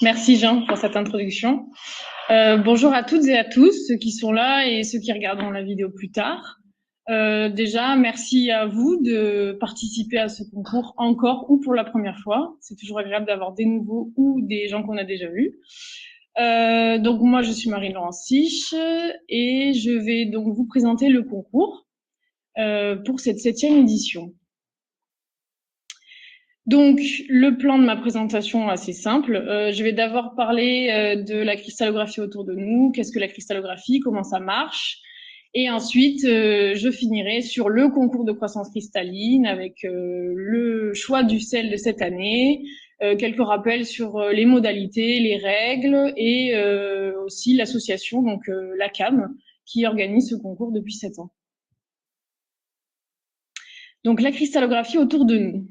Merci Jean pour cette introduction. Bonjour à toutes et à tous, ceux qui sont là et ceux qui regarderont la vidéo plus tard. Déjà, merci à vous de participer à ce concours encore ou pour la première fois. C'est toujours agréable d'avoir des nouveaux ou des gens qu'on a déjà vus. Donc moi, je suis Marie-Laurence Sich et je vais donc vous présenter le concours pour cette 7e édition. Donc, le plan de ma présentation est assez simple. Je vais d'abord parler de la cristallographie autour de nous, qu'est-ce que la cristallographie, comment ça marche. Et ensuite, je finirai sur le concours de croissance cristalline avec le choix du sel de cette année, quelques rappels sur les modalités, les règles et aussi l'association, donc la CAM, qui organise ce concours depuis 7 ans. Donc, la cristallographie autour de nous.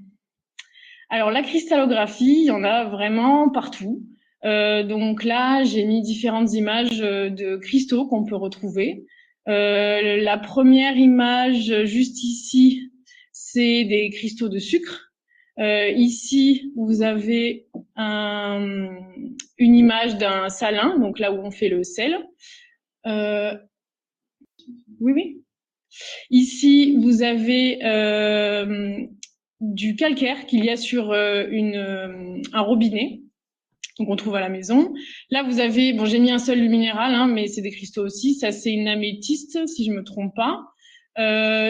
Alors, la cristallographie, il y en a vraiment partout. Donc là, j'ai mis différentes images de cristaux qu'on peut retrouver. La première image, juste ici, c'est des cristaux de sucre. Ici, vous avez une image d'un salin, donc là où on fait le sel. Oui. Ici, vous avez du calcaire qu'il y a sur un robinet, donc on trouve à la maison. Là, vous avez, bon, j'ai mis un seul minéral, hein, mais c'est des cristaux aussi. Ça, c'est une améthyste, si je me trompe pas.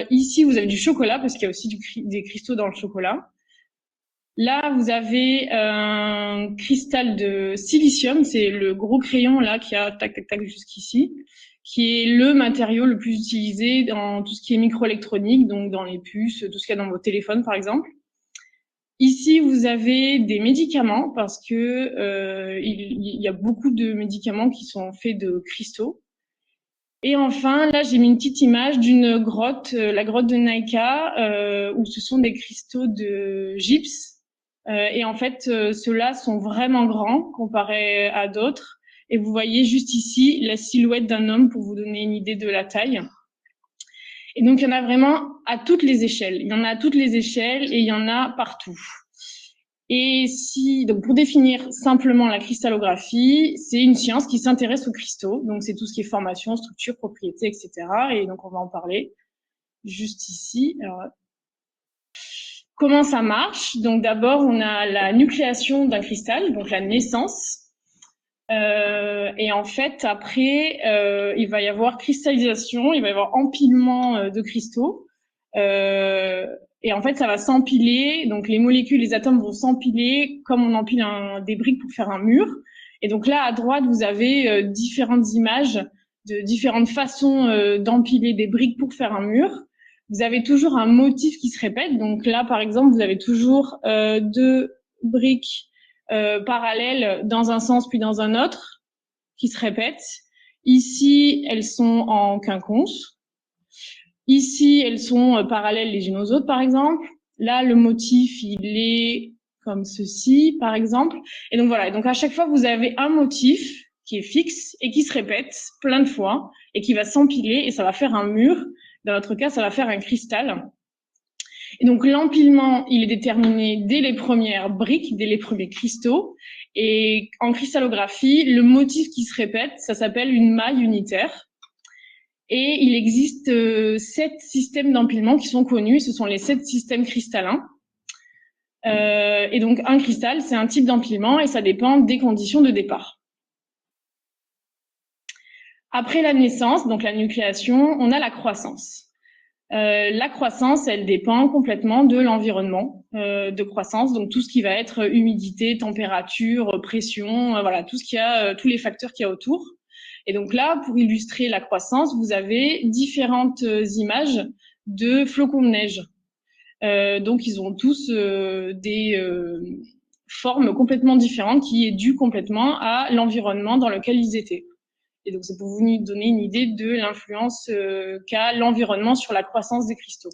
Ici, vous avez du chocolat, parce qu'il y a aussi des cristaux dans le chocolat. Là, vous avez un cristal de silicium, c'est le gros crayon là qui a tac tac tac jusqu'ici, qui est le matériau le plus utilisé dans tout ce qui est microélectronique, donc dans les puces, tout ce qu'il y a dans vos téléphones par exemple. Ici, vous avez des médicaments parce que il y a beaucoup de médicaments qui sont faits de cristaux. Et enfin, là, j'ai mis une petite image d'une grotte, la grotte de Naïka, où ce sont des cristaux de gypse. Et en fait, ceux-là sont vraiment grands comparés à d'autres. Et vous voyez juste ici la silhouette d'un homme pour vous donner une idée de la taille. Et donc, il y en a vraiment à toutes les échelles. Il y en a à toutes les échelles et il y en a partout. Et donc pour définir simplement la cristallographie, c'est une science qui s'intéresse aux cristaux. Donc, c'est tout ce qui est formation, structure, propriété, etc. Et donc, on va en parler juste ici. Alors, comment ça marche? Donc, d'abord, on a la nucléation d'un cristal, donc la naissance. Et en fait, après, il va y avoir cristallisation, il va y avoir empilement de cristaux. Et en fait, ça va s'empiler. Donc, les molécules, les atomes vont s'empiler comme on empile des briques pour faire un mur. Et donc là, à droite, vous avez différentes images de différentes façons d'empiler des briques pour faire un mur. Vous avez toujours un motif qui se répète. Donc là, par exemple, vous avez toujours deux briques parallèles dans un sens puis dans un autre qui se répètent. Ici, elles sont en quinconce. Ici, elles sont parallèles les unes aux autres, par exemple. Là, le motif, il est comme ceci, par exemple. Et donc voilà. Et donc à chaque fois, vous avez un motif qui est fixe et qui se répète plein de fois et qui va s'empiler et ça va faire un mur. Dans notre cas, ça va faire un cristal. Et donc l'empilement, il est déterminé dès les premières briques, dès les premiers cristaux. Et en cristallographie, le motif qui se répète, ça s'appelle une maille unitaire. Et il existe 7 systèmes d'empilement qui sont connus. Ce sont les 7 systèmes cristallins. Et donc un cristal, c'est un type d'empilement et ça dépend des conditions de départ. Après la naissance, donc la nucléation, on a la croissance. La croissance, elle dépend complètement de l'environnement de croissance, donc tout ce qui va être humidité, température, pression, voilà, tout ce qu'il y a, tous les facteurs qu'il y a autour. Et donc là, pour illustrer la croissance, vous avez différentes images de flocons de neige. Donc ils ont tous des formes complètement différentes qui est due complètement à l'environnement dans lequel ils étaient. Et donc, c'est pour vous donner une idée de l'influence qu'a l'environnement sur la croissance des cristaux.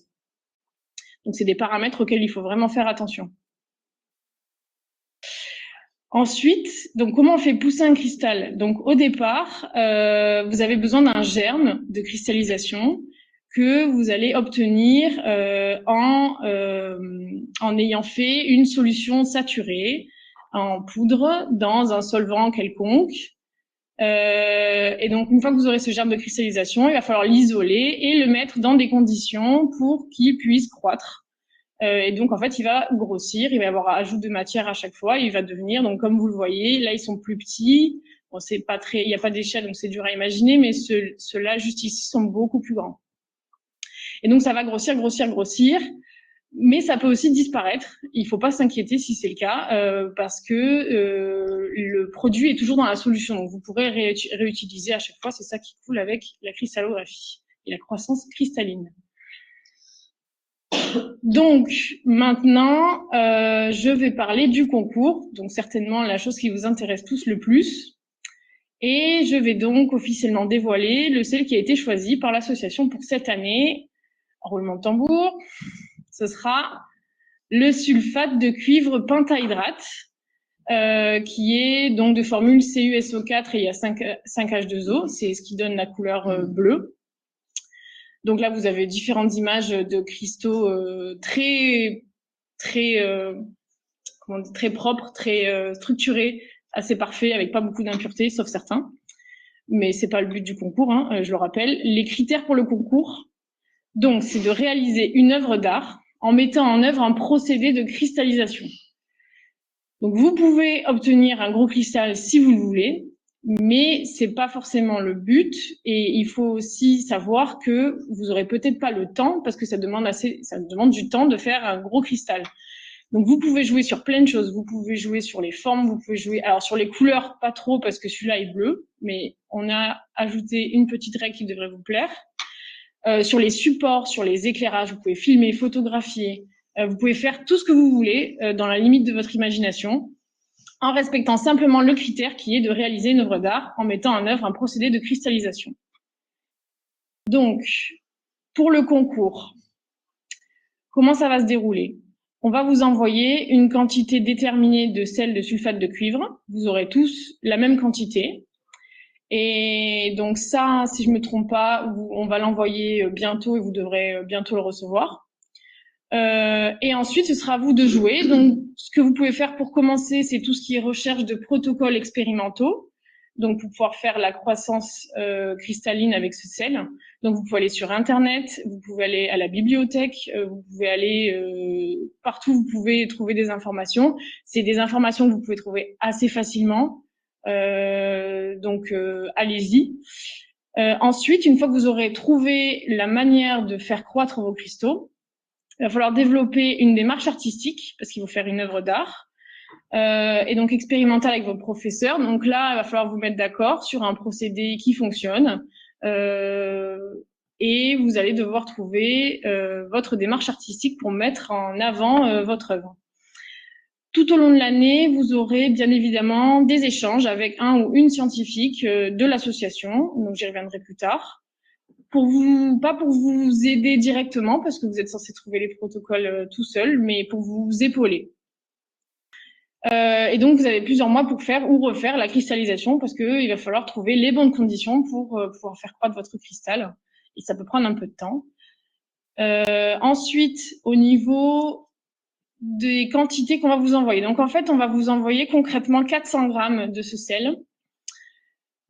Donc, c'est des paramètres auxquels il faut vraiment faire attention. Ensuite, donc comment on fait pousser un cristal? Donc, au départ, vous avez besoin d'un germe de cristallisation que vous allez obtenir en ayant fait une solution saturée en poudre dans un solvant quelconque. Et donc, une fois que vous aurez ce germe de cristallisation, il va falloir l'isoler et le mettre dans des conditions pour qu'il puisse croître. Et donc, en fait, il va grossir, il va y avoir ajout de matière à chaque fois, il va devenir, donc comme vous le voyez, là, ils sont plus petits. Bon, c'est pas très, il n'y a pas d'échelle, donc c'est dur à imaginer, mais ceux-là, juste ici, sont beaucoup plus grands. Et donc, ça va grossir, grossir, grossir. Mais ça peut aussi disparaître. Il faut pas s'inquiéter si c'est le cas, parce que le produit est toujours dans la solution. Donc, vous pourrez réutiliser à chaque fois. C'est ça qui est cool avec la cristallographie et la croissance cristalline. Donc, maintenant, je vais parler du concours. Donc, certainement la chose qui vous intéresse tous le plus. Et je vais donc officiellement dévoiler le sel qui a été choisi par l'association pour cette année. Roulement de tambour. Ce sera le sulfate de cuivre pentahydrate, qui est donc de formule CuSO4 et il y a 5H2O. C'est ce qui donne la couleur bleue. Donc là, vous avez différentes images de cristaux très propres, très structurés, assez parfaits, avec pas beaucoup d'impuretés, sauf certains. Mais c'est pas le but du concours, hein, je le rappelle. Les critères pour le concours, donc, c'est de réaliser une œuvre d'art en mettant en œuvre un procédé de cristallisation. Donc, vous pouvez obtenir un gros cristal si vous le voulez, mais c'est pas forcément le but. Et il faut aussi savoir que vous aurez peut-être pas le temps, parce que ça demande du temps de faire un gros cristal. Donc, vous pouvez jouer sur plein de choses. Vous pouvez jouer sur les formes, vous pouvez jouer, alors sur les couleurs, pas trop, parce que celui-là est bleu, mais on a ajouté une petite règle qui devrait vous plaire. Sur les supports, sur les éclairages, vous pouvez filmer, photographier, vous pouvez faire tout ce que vous voulez dans la limite de votre imagination, en respectant simplement le critère qui est de réaliser une œuvre d'art en mettant en œuvre un procédé de cristallisation. Donc, pour le concours, comment ça va se dérouler? On va vous envoyer une quantité déterminée de sel de sulfate de cuivre. Vous aurez tous la même quantité. Et donc ça, si je me trompe pas, on va l'envoyer bientôt et vous devrez bientôt le recevoir. Et ensuite, ce sera à vous de jouer. Donc, ce que vous pouvez faire pour commencer, c'est tout ce qui est recherche de protocoles expérimentaux. Donc, pour pouvoir faire la croissance cristalline avec ce sel. Donc, vous pouvez aller sur Internet, vous pouvez aller à la bibliothèque, vous pouvez aller partout, vous pouvez trouver des informations. C'est des informations que vous pouvez trouver assez facilement. Donc, allez-y. Ensuite, une fois que vous aurez trouvé la manière de faire croître vos cristaux, il va falloir développer une démarche artistique parce qu'il faut faire une œuvre d'art et donc expérimenter avec vos professeurs. Donc là, il va falloir vous mettre d'accord sur un procédé qui fonctionne et vous allez devoir trouver votre démarche artistique pour mettre en avant votre œuvre. Tout au long de l'année, vous aurez bien évidemment des échanges avec un ou une scientifique de l'association, donc j'y reviendrai plus tard, pas pour vous aider directement, parce que vous êtes censé trouver les protocoles tout seul, mais pour vous épauler. Et donc, vous avez plusieurs mois pour faire ou refaire la cristallisation, parce qu'il va falloir trouver les bonnes conditions pour pouvoir faire croître votre cristal, et ça peut prendre un peu de temps. Ensuite, au niveau des quantités qu'on va vous envoyer. Donc, en fait, on va vous envoyer concrètement 400 grammes de ce sel.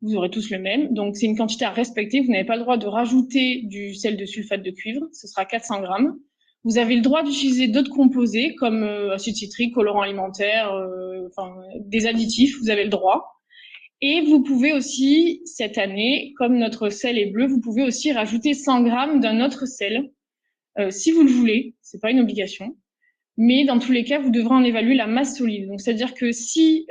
Vous aurez tous le même. Donc, c'est une quantité à respecter. Vous n'avez pas le droit de rajouter du sel de sulfate de cuivre. Ce sera 400 grammes. Vous avez le droit d'utiliser d'autres composés comme acide citrique, colorant alimentaire, des additifs. Vous avez le droit. Et vous pouvez aussi, cette année, comme notre sel est bleu, vous pouvez aussi rajouter 100 grammes d'un autre sel, si vous le voulez. C'est pas une obligation. Mais dans tous les cas, vous devrez en évaluer la masse solide. Donc, c'est-à-dire que si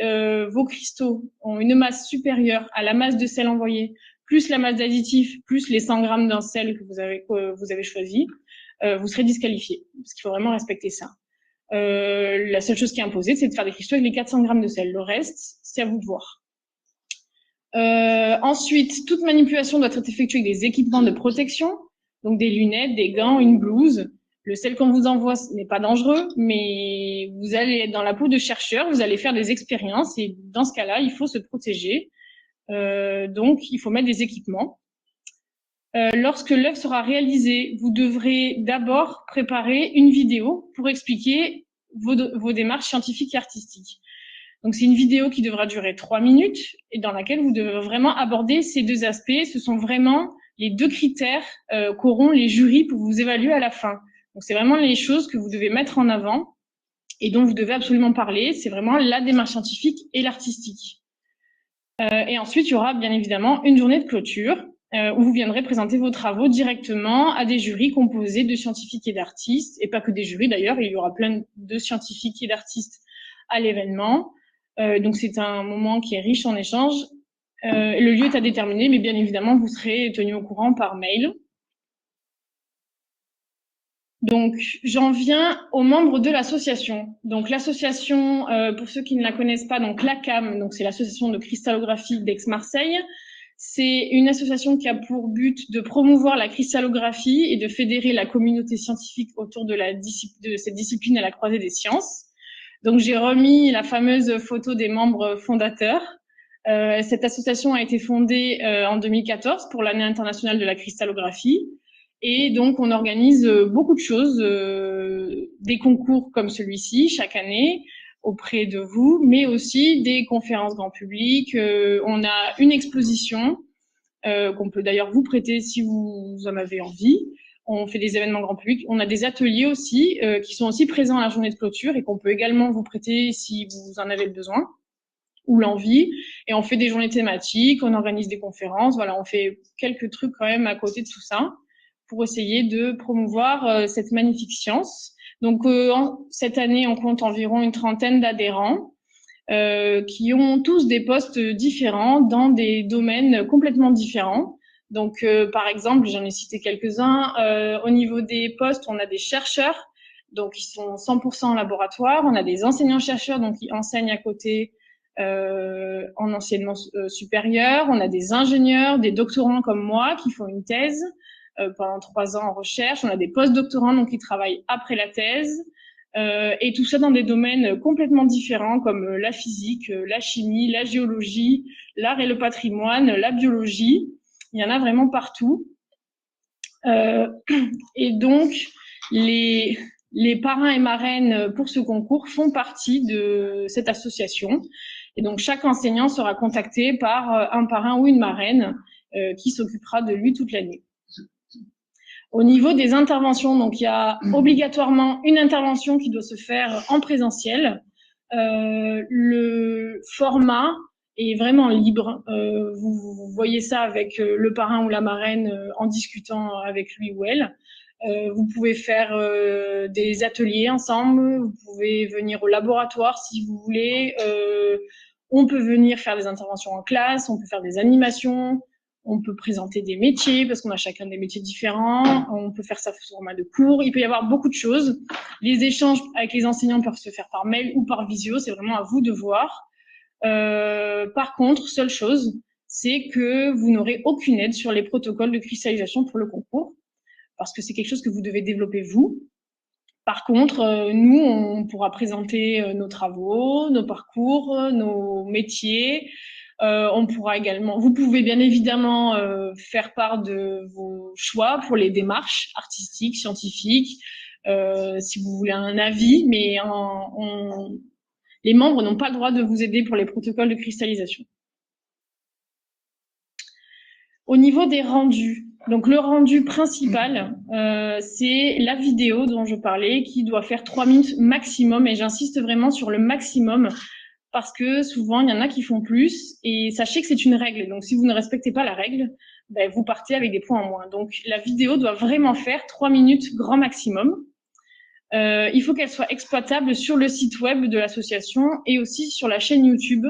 vos cristaux ont une masse supérieure à la masse de sel envoyée, plus la masse d'additifs, plus les 100 grammes d'un sel que vous avez choisi, vous serez disqualifié. Parce qu'il faut vraiment respecter ça. La seule chose qui est imposée, c'est de faire des cristaux avec les 400 grammes de sel. Le reste, c'est à vous de voir. Ensuite, toute manipulation doit être effectuée avec des équipements de protection, donc des lunettes, des gants, une blouse. Le sel qu'on vous envoie n'est pas dangereux, mais vous allez être dans la peau de chercheurs, vous allez faire des expériences et dans ce cas-là, il faut se protéger. Donc, il faut mettre des équipements. Lorsque l'œuvre sera réalisée, vous devrez d'abord préparer une vidéo pour expliquer vos démarches scientifiques et artistiques. Donc, c'est une vidéo qui devra durer 3 minutes et dans laquelle vous devez vraiment aborder ces deux aspects. Ce sont vraiment les deux critères qu'auront les jurys pour vous évaluer à la fin. Donc, c'est vraiment les choses que vous devez mettre en avant et dont vous devez absolument parler. C'est vraiment la démarche scientifique et l'artistique. Et ensuite, il y aura bien évidemment une journée de clôture où vous viendrez présenter vos travaux directement à des jurys composés de scientifiques et d'artistes, et pas que des jurys d'ailleurs, il y aura plein de scientifiques et d'artistes à l'événement. Donc c'est un moment qui est riche en échanges. Le lieu est à déterminer, mais bien évidemment, vous serez tenu au courant par mail. Donc, j'en viens aux membres de l'association. Donc, l'association, pour ceux qui ne la connaissent pas, donc l'ACAM, donc c'est l'association de cristallographie d'Aix-Marseille. C'est une association qui a pour but de promouvoir la cristallographie et de fédérer la communauté scientifique autour de cette discipline à la croisée des sciences. Donc, j'ai remis la fameuse photo des membres fondateurs. Cette association a été fondée en 2014 pour l'année internationale de la cristallographie. Et donc, on organise beaucoup de choses, des concours comme celui-ci chaque année auprès de vous, mais aussi des conférences grand public. On a une exposition qu'on peut d'ailleurs vous prêter si vous en avez envie. On fait des événements grand public. On a des ateliers aussi qui sont aussi présents à la journée de clôture et qu'on peut également vous prêter si vous en avez le besoin ou l'envie. Et on fait des journées thématiques, on organise des conférences. Voilà, on fait quelques trucs quand même à côté de tout ça pour essayer de promouvoir cette magnifique science. Donc, cette année, on compte environ une trentaine d'adhérents qui ont tous des postes différents dans des domaines complètement différents. Donc, par exemple, j'en ai cité quelques-uns. Au niveau des postes, on a des chercheurs, donc ils sont 100% en laboratoire. On a des enseignants-chercheurs, donc qui enseignent à côté en enseignement supérieur. On a des ingénieurs, des doctorants comme moi qui font une thèse pendant 3 ans en recherche. On a des post-doctorants donc qui travaillent après la thèse. Et tout ça dans des domaines complètement différents comme la physique, la chimie, la géologie, l'art et le patrimoine, la biologie. Il y en a vraiment partout. Et donc, les parrains et marraines pour ce concours font partie de cette association. Et donc, chaque enseignant sera contacté par un parrain ou une marraine qui s'occupera de lui toute l'année. Au niveau des interventions, donc il y a obligatoirement une intervention qui doit se faire en présentiel. Le format est vraiment libre. Vous voyez ça avec le parrain ou la marraine en discutant avec lui ou elle. Vous pouvez faire des ateliers ensemble. Vous pouvez venir au laboratoire si vous voulez. On peut venir faire des interventions en classe. On peut faire des animations. On peut présenter des métiers parce qu'on a chacun des métiers différents. On peut faire ça sous format de cours. Il peut y avoir beaucoup de choses. Les échanges avec les enseignants peuvent se faire par mail ou par visio. C'est vraiment à vous de voir. Par contre, seule chose, c'est que vous n'aurez aucune aide sur les protocoles de cristallisation pour le concours parce que c'est quelque chose que vous devez développer vous. Par contre, nous, on pourra présenter nos travaux, nos parcours, nos métiers. On pourra également, vous pouvez bien évidemment faire part de vos choix pour les démarches artistiques, scientifiques, si vous voulez un avis, mais les membres n'ont pas le droit de vous aider pour les protocoles de cristallisation. Au niveau des rendus, donc le rendu principal, c'est la vidéo dont je parlais qui doit faire 3 minutes maximum, et j'insiste vraiment sur le maximum parce que souvent il y en a qui font plus, et sachez que c'est une règle, donc si vous ne respectez pas la règle, ben, vous partez avec des points en moins. Donc la vidéo doit vraiment faire 3 minutes grand maximum. Il faut qu'elle soit exploitable sur le site web de l'association et aussi sur la chaîne YouTube.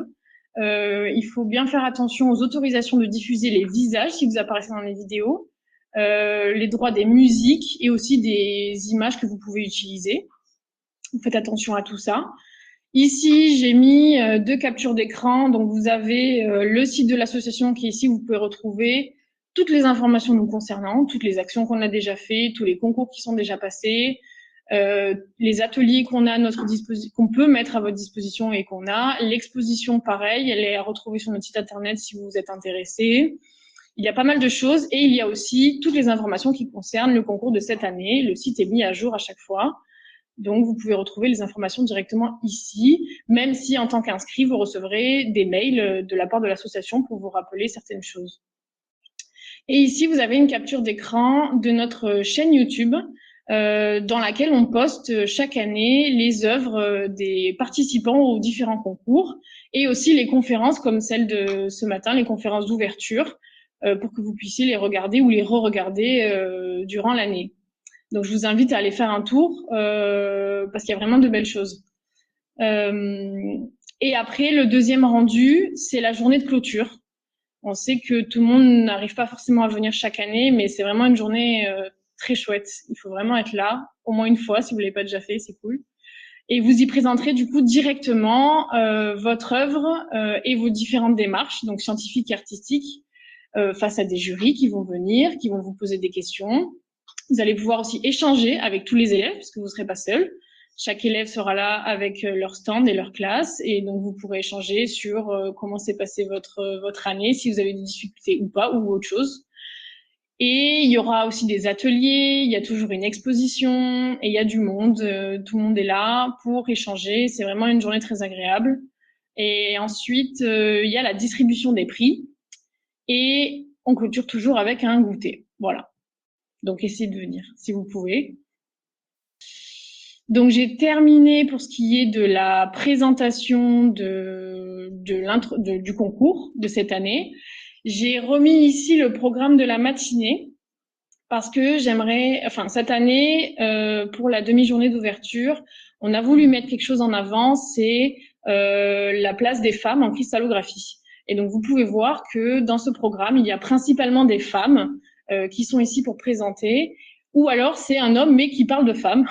Il faut bien faire attention aux autorisations de diffuser les visages si vous apparaissez dans les vidéos, les droits des musiques et aussi des images que vous pouvez utiliser. Faites attention à tout ça. Ici, j'ai mis 2 captures d'écran. Donc, vous avez le site de l'association qui est ici. Vous pouvez retrouver toutes les informations nous concernant, toutes les actions qu'on a déjà faites, tous les concours qui sont déjà passés, les ateliers qu'on a à notre disposition, qu'on peut mettre à votre disposition et qu'on a. L'exposition, pareil, elle est à retrouver sur notre site internet si vous êtes intéressé. Il y a pas mal de choses et il y a aussi toutes les informations qui concernent le concours de cette année. Le site est mis à jour à chaque fois. Donc, vous pouvez retrouver les informations directement ici, même si en tant qu'inscrit, vous recevrez des mails de la part de l'association pour vous rappeler certaines choses. Et ici, vous avez une capture d'écran de notre chaîne YouTube dans laquelle on poste chaque année les œuvres des participants aux différents concours et aussi les conférences comme celle de ce matin, les conférences d'ouverture, pour que vous puissiez les regarder ou les re-regarder durant l'année. Donc, je vous invite à aller faire un tour parce qu'il y a vraiment de belles choses. Et après, le deuxième rendu, c'est la journée de clôture. On sait que tout le monde n'arrive pas forcément à venir chaque année, mais c'est vraiment une journée très chouette. Il faut vraiment être là, au moins une fois, si vous ne l'avez pas déjà fait, c'est cool. Et vous y présenterez du coup directement votre œuvre et vos différentes démarches, donc scientifiques et artistiques, face à des jurys qui vont venir, qui vont vous poser des questions. Vous allez pouvoir aussi échanger avec tous les élèves, puisque vous ne serez pas seul. Chaque élève sera là avec leur stand et leur classe, et donc vous pourrez échanger sur comment s'est passée votre année, si vous avez des difficultés ou pas, ou autre chose. Et il y aura aussi des ateliers, il y a toujours une exposition, et il y a du monde, tout le monde est là pour échanger, c'est vraiment une journée très agréable. Et ensuite, il y a la distribution des prix, et on clôture toujours avec un goûter. Voilà. Donc, essayez de venir si vous pouvez. Donc, j'ai terminé pour ce qui est de la présentation du concours de cette année. J'ai remis ici le programme de la matinée parce que cette année, pour la demi-journée d'ouverture, on a voulu mettre quelque chose en avant, c'est la place des femmes en cristallographie. Et donc, vous pouvez voir que dans ce programme, il y a principalement des femmes qui sont ici pour présenter, ou alors c'est un homme mais qui parle de femmes,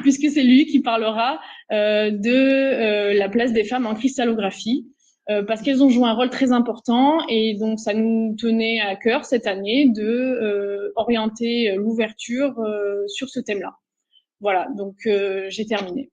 puisque c'est lui qui parlera de la place des femmes en cristallographie, parce qu'elles ont joué un rôle très important et donc ça nous tenait à cœur cette année de orienter l'ouverture sur ce thème-là. Voilà, donc j'ai terminé.